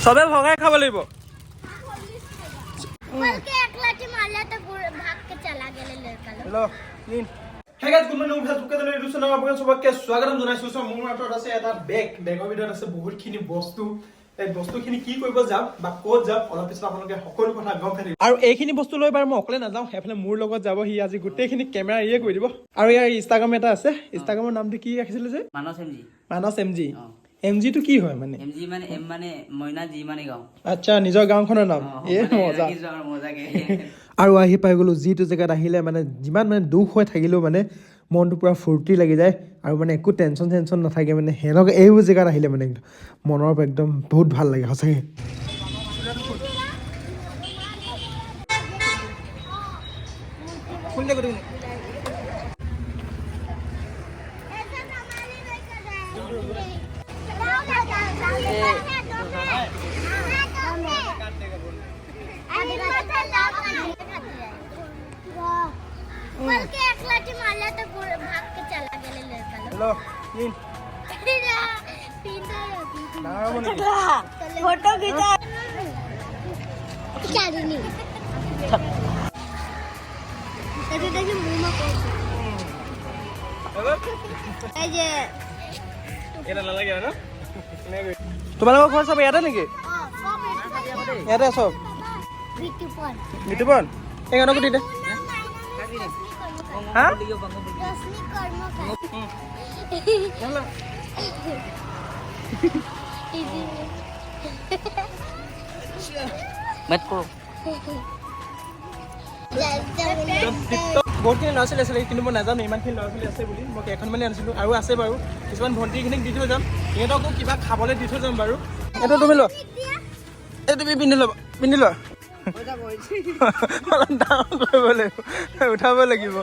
সবে ভগাই খাব লাগিব। Hello' clean. Hey guys, good morning. Welcome to the video channel. আপোনালোক সবকে স্বাগতম জনাইছো। মোৰ হাতত আছে এটা বেগৰ ভিতৰত আছে বহুতখিনি বস্তু। এই বস্তুখিনি কি কৰিব যাম বা ক'ত যাম অলপ পিছত আপোনালোকে সকলো কথা গম পাই থাকিব। আৰু এইখিনি বস্তু লৈ বাৰু মই অকলে নাযাওঁ, সেইফালে মোৰ লগত যাব সি। আজি গোটেইখিনি কেমেৰা ইয়ে কৰি দিব। আৰু ইয়াৰ ইনষ্টাগ্ৰাম এটা আছে, ইনষ্টাগ্ৰামৰ নামটো কি ৰাখিছিলে যে? মানস এমজি। এমজি টো কি হয় মানে? এমজি মানে এম মানে মইনা জি মানে গাঁও। আচ্ছা, নিজৰ গাঁওখনৰ নাম। মজা। আৰু আহি পাই গ'লো যিটো জেগাত আহিলে মানে যিমান মানে দুখ হৈ থাকিলেও মানে মনটো পূৰা ফূৰ্তি লাগি যায় আৰু মানে একো টেনশ্যন নাথাকে মানে সেনেকুৱা এইবোৰ জেগাত আহিলে মানে একদম মনৰ পৰা একদম বহুত ভাল লাগে সঁচাকৈ। हेलो तीन फोटो खींचा তোমালোকৰ ঘৰ চব ইয়াতে নেকি? ইয়াতে চব বিতুপন এখনকো দি দে। হা मत करो। বহুতখিনি ল'ৰা ছোৱালী আছিলে কিন্তু মই নাজানো ইমানখিনি ল'ৰা ছোৱালী আছে বুলি। মই কেইখনমানে আনিছিলোঁ আৰু আছে বাৰু কিছুমান ভণ্টিখিনিক দি থৈ যাম, সিহঁতকো কিবা খাবলৈ দি থৈ যাম বাৰু। এইটো তুমি লোৱা, এই তুমি পিন্ধি লোৱা অলপ ডাঙৰ কৰিব লাগিব, উঠাব লাগিব।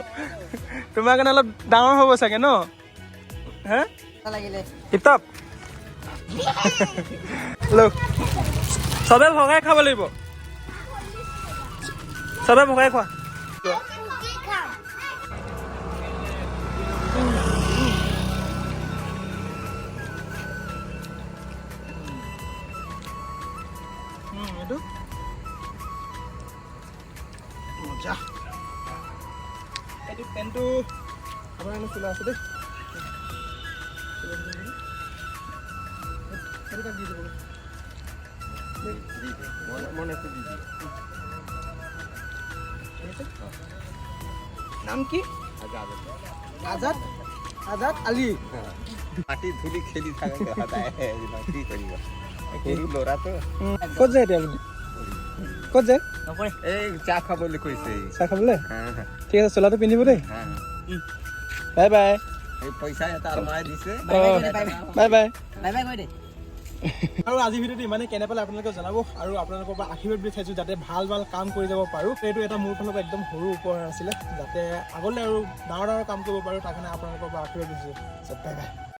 তোমাৰ কাৰণে অলপ ডাঙৰ হ'ব চাগে ন? হে কিতাপ চবে ভগাই খাব লাগিব, চবে ভগাই খোৱা। এইটো মজা। এইটো পেণ্টটো আমাৰ কাৰণে খোলা আছে দেই। নাম কি? আজাদ আজাদ আলী। মাটি ধূলি খেলি থাকে কি কৰিব সৰু ল'ৰাটো। ক'ত যায় এতিয়া আপুনি? ক'ত যায়? এই চাহ খাবলৈ কৈছে। চাহ খাবলৈ? ঠিক আছে, চোলাটো পিন্ধিব দেই। Bye bye. এই পইচা তাৰ মায়ে দিছে। Bye bye. बाय बाय কৈ দে। আৰু আজি ভিডিঅ'টো ইমানে কেনে পালে আপোনালোকে জনাব আৰু আপোনালোকৰ পৰা আশীৰ্বাদ বিচাৰিছোঁ যাতে ভাল কাম কৰি যাব পাৰোঁ। এইটো এটা মোৰ ফালৰ পৰা একদম সৰু উপহাৰ আছিলে, যাতে আগলৈ আৰু ডাঙৰ কাম কৰিব পাৰোঁ। তাৰ কাৰণে আপোনালোকৰ পৰা আশীৰ্বাদ বিচাৰিছোঁ। Bye bye.